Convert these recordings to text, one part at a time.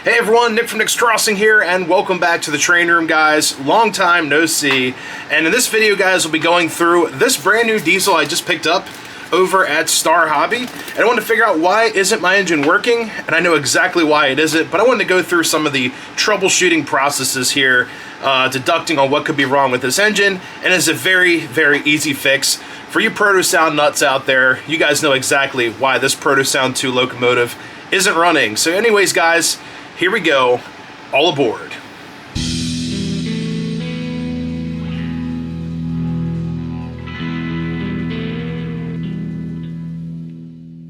Hey everyone, Nick from Nick's Crossing here, and welcome back to the train room, guys. Long time no see. And in this video, guys, we'll be going through this brand new diesel I just picked up over at Star Hobby. And I wanted to figure out why isn't my engine working, and I know exactly why it isn't, but I wanted to go through some of the troubleshooting processes here, deducting on what could be wrong with this engine, and it's a very, very easy fix. For you Proto-Sound nuts out there, you guys know exactly why this Proto-Sound 2 locomotive isn't running. So anyways, guys, here we go, all aboard.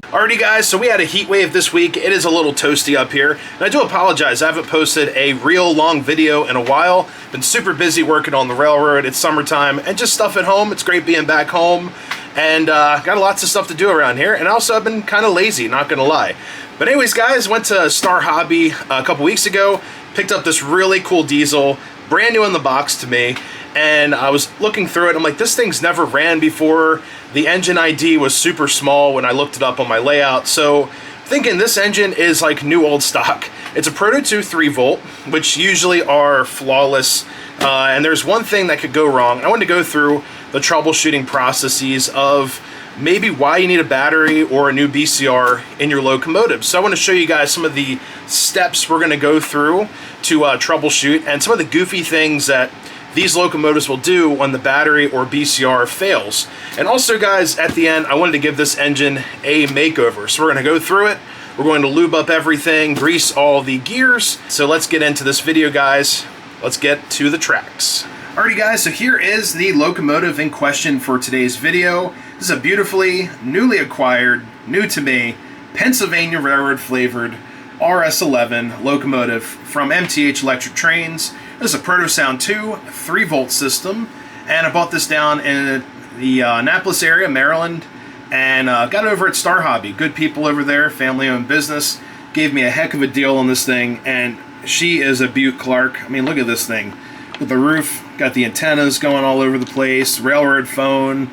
Alrighty guys, so we had a heat wave this week. It is a little toasty up here, and I do apologize, I haven't posted a real long video in a while. Been super busy working on the railroad, it's summertime, and just stuff at home. It's great being back home, and got lots of stuff to do around here, and also I've been kind of lazy, not gonna lie. But anyways, guys, went to Star Hobby a couple weeks ago, picked up this really cool diesel, brand new in the box to me, and I was looking through it. I'm like, this thing's never ran before. The engine ID was super small when I looked it up on my layout, so thinking this engine is like new old stock. It's a Proto 2 3-volt, which usually are flawless, and there's one thing that could go wrong. I wanted to go through the troubleshooting processes of maybe why you need a battery or a new BCR in your locomotive. So I want to show you guys some of the steps we're going to go through to troubleshoot, and some of the goofy things that these locomotives will do when the battery or BCR fails. And also, guys, at the end, I wanted to give this engine a makeover. So we're going to go through it. We're going to lube up everything, grease all the gears. So let's get into this video, guys. Let's get to the tracks. Alrighty guys, so here is the locomotive in question for today's video. This is a beautifully, newly acquired, new to me, Pennsylvania Railroad flavored RS11 locomotive from MTH Electric Trains. This is a Proto-Sound 2 3-volt system, and I bought this down in the Annapolis area, Maryland, and got it over at Star Hobby. Good people over there, family-owned business, gave me a heck of a deal on this thing, and she is a beaut, Clark. I mean, look at this thing. With the roof, got the antennas going all over the place, railroad phone,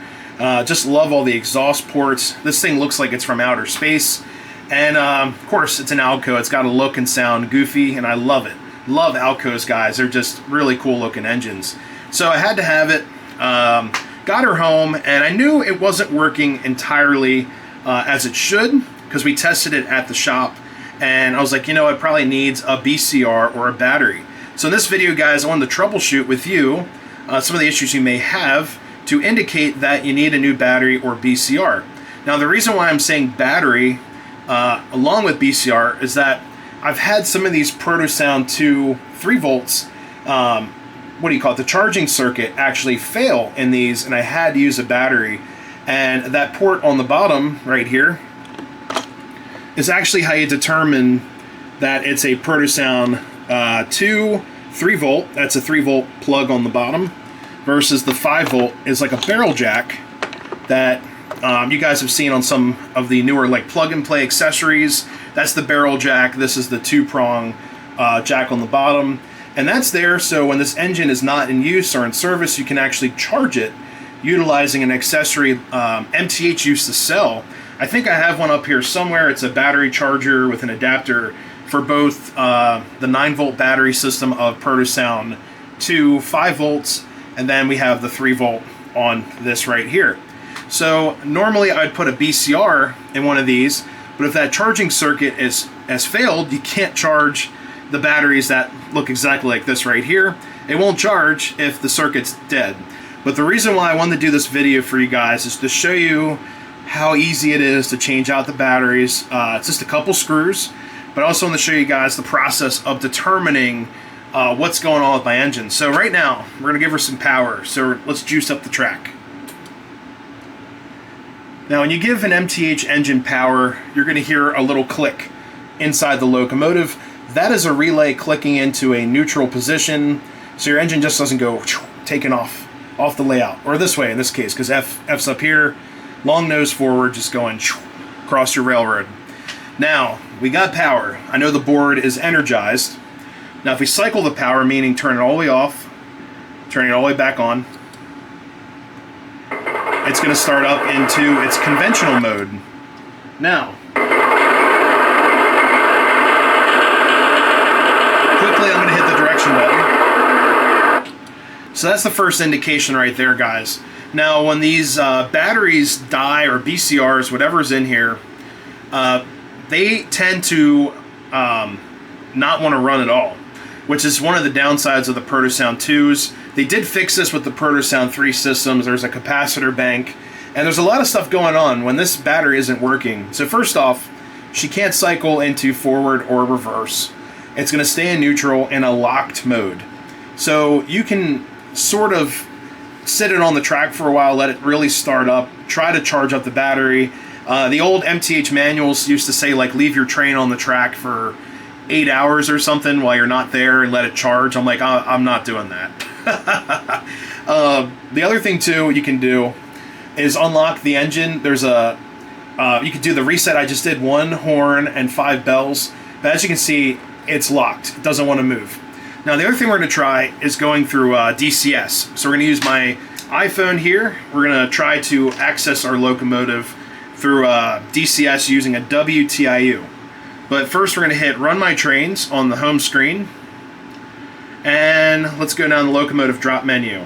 just love all the exhaust ports. This thing looks like it's from outer space, and of course it's an Alco. It's got a look and sound goofy, and I love it. Love Alcos, guys. They're just really cool looking engines. So I had to have it, got her home, and I knew it wasn't working entirely as it should, because we tested it at the shop, and I was like, you know, it probably needs a BCR or a battery. So in this video, guys, I wanted to troubleshoot with you some of the issues you may have to indicate that you need a new battery or BCR. Now, the reason why I'm saying battery along with BCR is that I've had some of these Proto-Sound 2 3 volts, what do you call it, the charging circuit actually fail in these, and I had to use a battery. And that port on the bottom right here is actually how you determine that it's a Proto-Sound 2 3-volt. That's a 3-volt plug on the bottom, versus the 5-volt is like a barrel jack that you guys have seen on some of the newer like plug-and-play accessories. That's the barrel jack. This is the 2-prong jack on the bottom, and that's there so when this engine is not in use or in service, you can actually charge it utilizing an accessory MTH used to sell. I think I have one up here somewhere. It's a battery charger with an adapter for both the 9-volt battery system of Proto-Sound 2 5 volts, and then we have the 3-volt on this right here. So normally I'd put a BCR in one of these, but if that charging circuit has failed, you can't charge the batteries that look exactly like this right here. It won't charge if the circuit's dead. But the reason why I wanted to do this video for you guys is to show you how easy it is to change out the batteries. It's just a couple screws, but I also want to show you guys the process of determining what's going on with my engine. So right now, we're going to give her some power. So let's juice up the track. Now, when you give an MTH engine power, you're going to hear a little click inside the locomotive. That is a relay clicking into a neutral position, so your engine just doesn't go taking off the layout, or this way in this case, because F's up here, long nose forward, just going across your railroad. Now, we got power. I know the board is energized. Now, if we cycle the power, meaning turn it all the way off, turn it all the way back on, it's going to start up into its conventional mode. Now, So that's the first indication right there, guys. Now, when these batteries die, or BCRs, whatever's in here, they tend to not want to run at all, which is one of the downsides of the ProtoSound 2s. They did fix this with the ProtoSound 3 systems. There's a capacitor bank, and there's a lot of stuff going on when this battery isn't working. So first off, she can't cycle into forward or reverse. It's going to stay in neutral in a locked mode. So you can sort of sit it on the track for a while, let it really start up, try to charge up the battery. The old MTH manuals used to say, like, leave your train on the track for 8 hours or something while you're not there and let it charge. I'm like, I'm not doing that. The other thing too you can do is unlock the engine. There's a you can do the reset I just did, 1 horn and 5 bells, but as you can see, it's locked. It doesn't want to move. Now the other thing we're going to try is going through DCS. So we're going to use my iPhone here. We're going to try to access our locomotive through DCS using a WTIU. But first we're going to hit Run My Trains on the home screen. And let's go down the locomotive drop menu.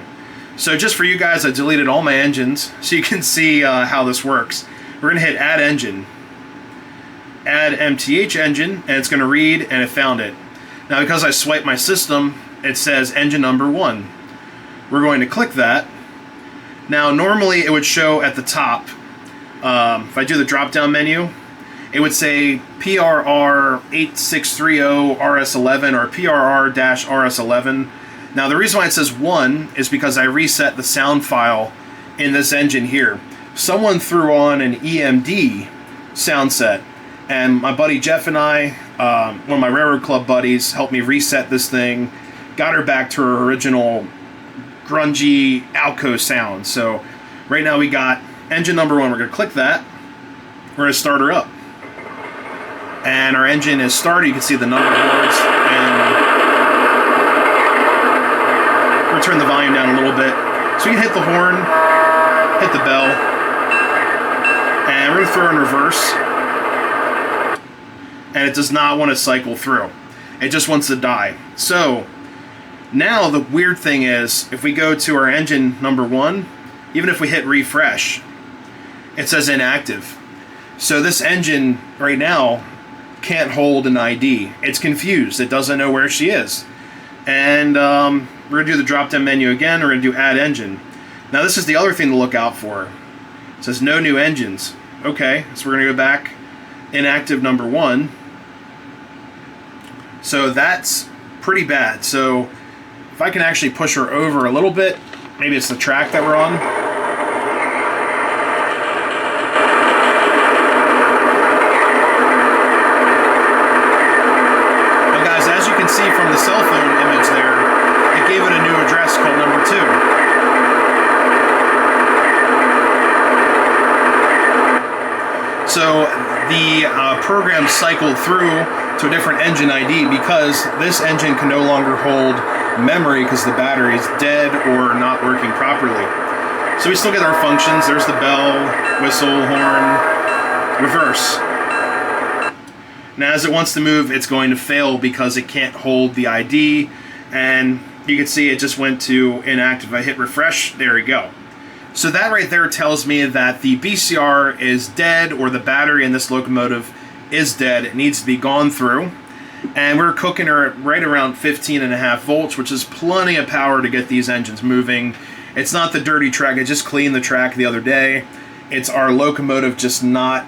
So just for you guys, I deleted all my engines so you can see how this works. We're going to hit Add Engine. Add MTH engine, and it's going to read, and it found it. Now because I swiped my system, it says engine number 1. We're going to click that. Now normally it would show at the top, if I do the drop down menu, it would say PRR 8630 RS11 or PRR-RS11. Now the reason why it says 1 is because I reset the sound file in this engine here. Someone threw on an EMD sound set, and my buddy Jeff and I, one of my Railroad Club buddies, helped me reset this thing, got her back to her original grungy Alco sound. So right now we got engine number 1. We're going to click that. We're going to start her up. And our engine is started. You can see the number boards. And we're going to turn the volume down a little bit. So you can hit the horn, hit the bell, and we're going to throw in reverse. And it does not want to cycle through. It just wants to die. So now the weird thing is, if we go to our engine number 1, even if we hit refresh, it says inactive. So this engine right now can't hold an ID. It's confused. It doesn't know where she is. And we're going to do the drop down menu again. We're going to do Add Engine. Now this is the other thing to look out for. It says no new engines. Okay, so we're going to go back, inactive number 1. So that's pretty bad. So if I can actually push her over a little bit, maybe it's the track that we're on. Now guys, as you can see from the cell phone image there, it gave it a new address called number 2. So the program cycled through to a different engine ID because this engine can no longer hold memory because the battery is dead or not working properly. So we still get our functions. There's the bell, whistle, horn, reverse. Now as it wants to move, it's going to fail because it can't hold the ID, and you can see it just went to inactive. I hit refresh, there we go. So that right there tells me that the BCR is dead, or the battery in this locomotive is dead. It needs to be gone through. And we're cooking her right around 15.5 volts, which is plenty of power to get these engines moving. It's not the dirty track. I just cleaned the track the other day. It's our locomotive just not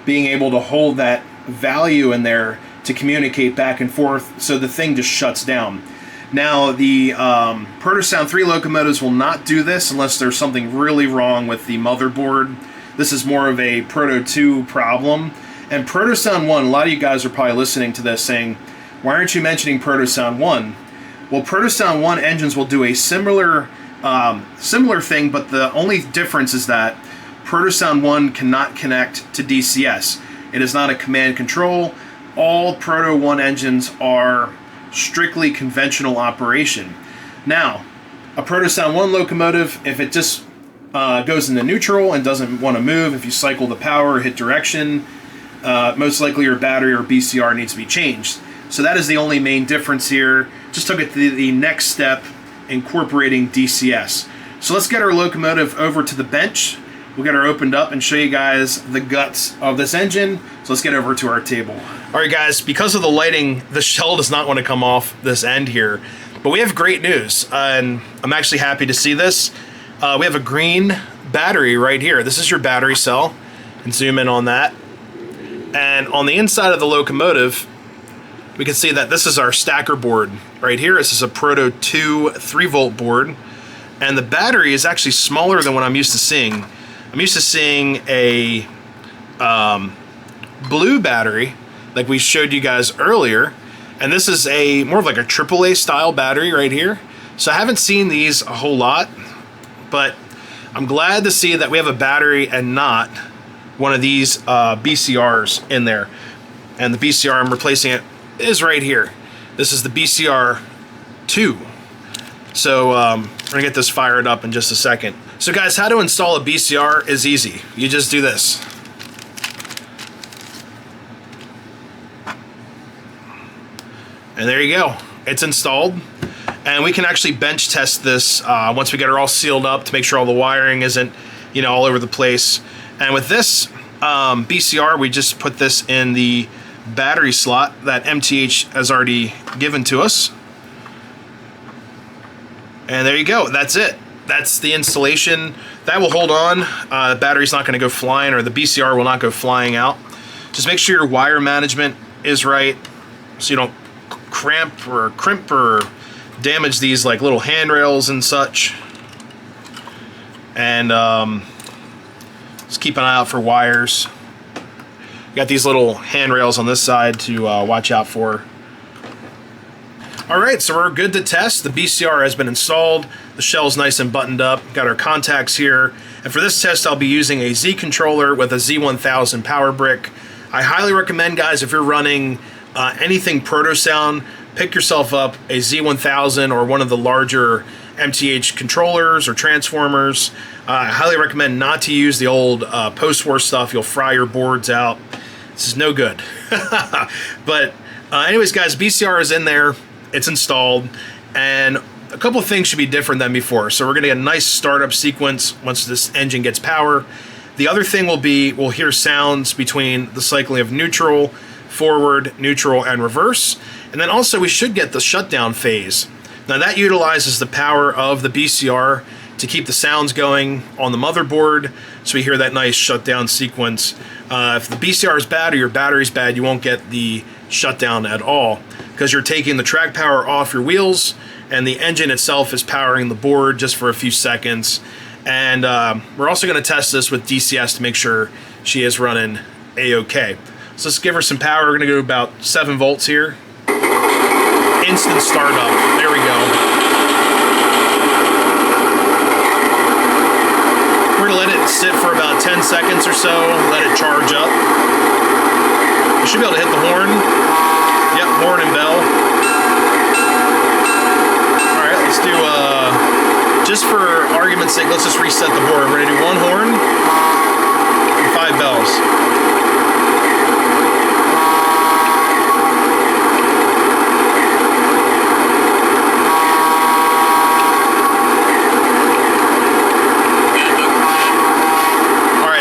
being able to hold that value in there to communicate back and forth, so the thing just shuts down. Now, the ProtoSound 3 locomotives will not do this unless there's something really wrong with the motherboard. This is more of a Proto 2 problem. And ProtoSound 1, a lot of you guys are probably listening to this saying, why aren't you mentioning ProtoSound 1? Well, ProtoSound 1 engines will do a similar thing, but the only difference is that ProtoSound 1 cannot connect to DCS. It is not a command control. All Proto 1 engines are strictly conventional operation. Now, a ProtoSound 1 locomotive, if it just goes into neutral and doesn't want to move, if you cycle the power or hit direction, most likely your battery or BCR needs to be changed. So that is the only main difference here. Just took it to the next step incorporating DCS. So let's get our locomotive over to the bench. We'll get her opened up and show you guys the guts of this engine. So let's get over to our table. All right, guys, because of the lighting, the shell does not want to come off this end here. But we have great news, and I'm actually happy to see this. We have a green battery right here. This is your battery cell. And zoom in on that. And on the inside of the locomotive, we can see that this is our stacker board right here. This is a Proto 2 3-volt board. And the battery is actually smaller than what I'm used to seeing. I'm used to seeing a blue battery like we showed you guys earlier, and this is a more of like a AAA style battery right here. So I haven't seen these a whole lot, but I'm glad to see that we have a battery and not one of these BCRs in there. And the BCR I'm replacing it is right here. This is the BCR 2. So we're gonna get this fired up in just a second. So guys, how to install a BCR is easy. You just do this. And there you go. It's installed. And we can actually bench test this once we get her all sealed up to make sure all the wiring isn't, you know, all over the place. And with this BCR, we just put this in the battery slot that MTH has already given to us. And there you go. That's it. That's the installation. That will hold on. The battery's not going to go flying, or the BCR will not go flying out. Just make sure your wire management is right so you don't crimp or damage these like little handrails and such. And just keep an eye out for wires. You got these little handrails on this side to watch out for. All right, so we're good to test. The BCR has been installed. The shell's nice and buttoned up. Got our contacts here. And for this test, I'll be using a Z controller with a Z1000 power brick. I highly recommend, guys, if you're running anything Proto Sound, pick yourself up a Z1000 or one of the larger MTH controllers or transformers. I highly recommend not to use the old post-war stuff. You'll fry your boards out. This is no good. But anyways, guys, BCR is in there. It's installed, and a couple of things should be different than before. So we're going to get a nice startup sequence once this engine gets power. The other thing will be we'll hear sounds between the cycling of neutral, forward, neutral, and reverse. And then also we should get the shutdown phase. Now that utilizes the power of the BCR to keep the sounds going on the motherboard, so we hear that nice shutdown sequence. If the BCR is bad or your battery's bad, you won't get the shutdown at all, because you're taking the track power off your wheels and the engine itself is powering the board just for a few seconds. And we're also going to test this with DCS to make sure she is running A-OK. So let's give her some power. We're going to go about 7 volts here. Instant startup. There we go. We're going to let it sit for about 10 seconds or so, let it charge up. You should be able to hit the horn. Yep, horn and bell. All right, let's do, just for argument's sake, let's just reset the board. We're going to do 1 horn and 5 bells.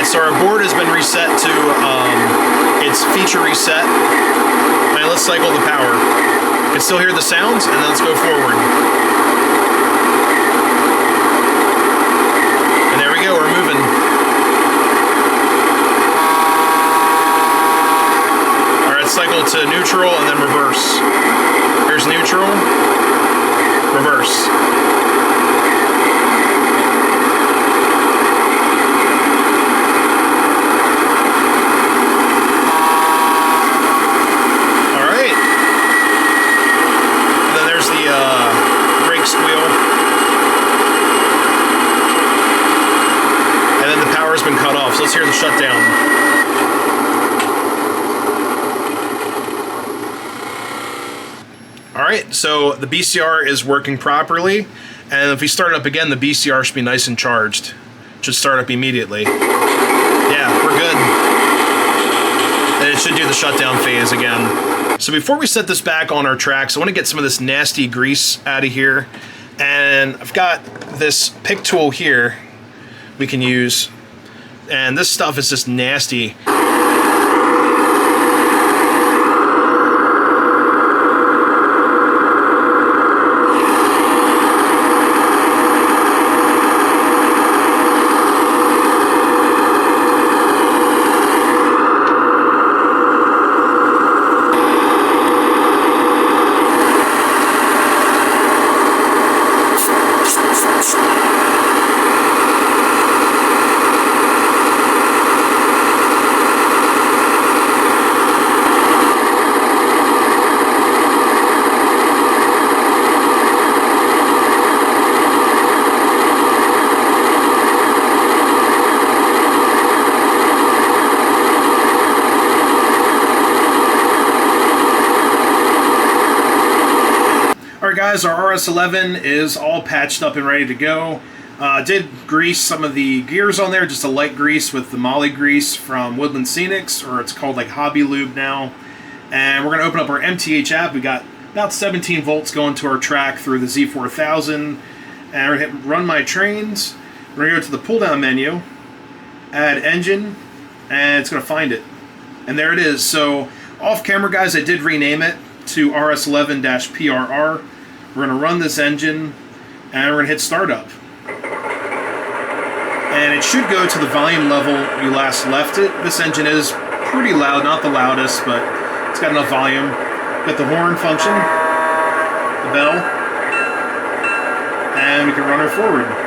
So our board has been reset to its feature reset. And let's cycle the power. You can still hear the sounds, and then let's go forward. And there we go, we're moving. All right, cycle to neutral and then reverse. Here's neutral, reverse. Wheel. And then the power's been cut off, so let's hear the shutdown. Alright, so the BCR is working properly, and if we start it up again, the BCR should be nice and charged. It should start up immediately. Yeah, we're good. And it should do the shutdown phase again. So before we set this back on our tracks, I want to get some of this nasty grease out of here. And I've got this pick tool here we can use, and this stuff is just nasty. Alright guys, our RS11 is all patched up and ready to go. Did grease some of the gears on there, just a light grease with the Molly grease from Woodland Scenics, or it's called like Hobby Lube now. And we're going to open up our MTH app. We got about 17 volts going to our track through the Z4000. And we're going to hit run my trains. We're going to go to the pull down menu, add engine, and it's going to find it. And there it is. So off camera guys, I did rename it to RS11-PRR. We're going to run this engine, and we're going to hit startup. And it should go to the volume level you last left it. This engine is pretty loud, not the loudest, but it's got enough volume. Got the horn function, the bell, and we can run her forward.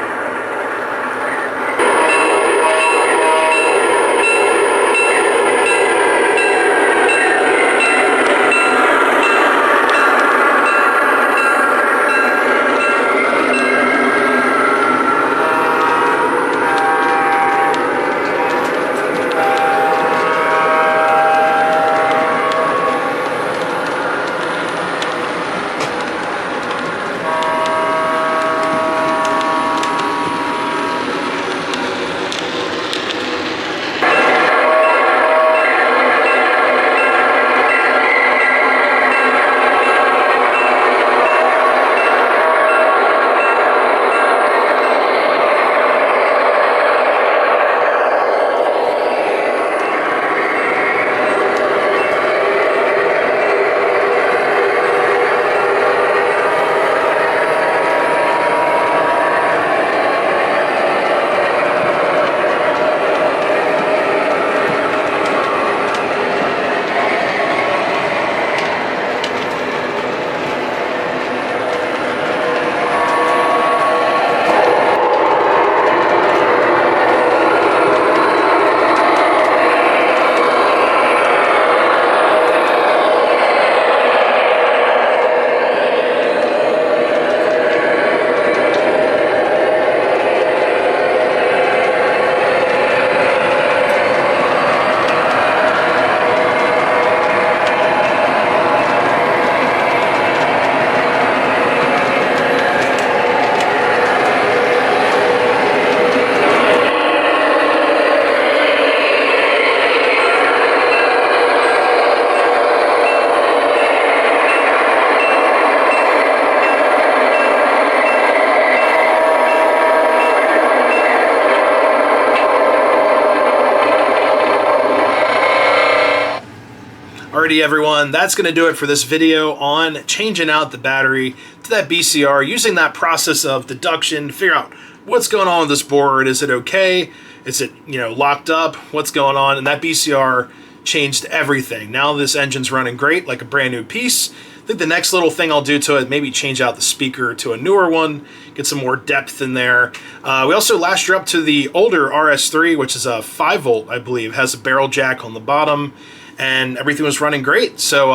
Alrighty everyone, that's going to do it for this video on changing out the battery to that BCR, using that process of deduction to figure out what's going on with this board. Is it okay? Is it, locked up? What's going on? And that BCR changed everything. Now this engine's running great, like a brand new piece. I think the next little thing I'll do to it, maybe change out the speaker to a newer one, get some more depth in there. We also lashed her up to the older RS3, which is a 5 volt, I believe, has a barrel jack on the bottom, and everything was running great. So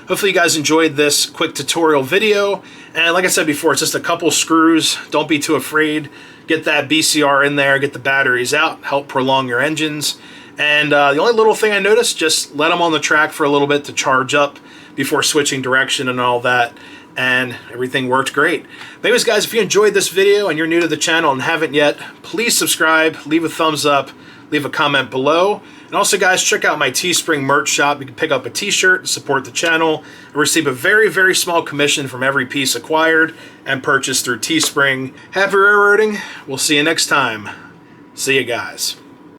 hopefully you guys enjoyed this quick tutorial video. And like I said before, it's just a couple screws. Don't be too afraid. Get that BCR in there, get the batteries out, help prolong your engines. And the only little thing I noticed, just let them on the track for a little bit to charge up before switching direction and all that. And everything worked great. But anyways, guys, if you enjoyed this video and you're new to the channel and haven't yet, please subscribe, leave a thumbs up, leave a comment below. And also, guys, check out my Teespring merch shop. You can pick up a t-shirt to support the channel and receive a very, very small commission from every piece acquired and purchased through Teespring. Happy railroading. We'll see you next time. See you guys.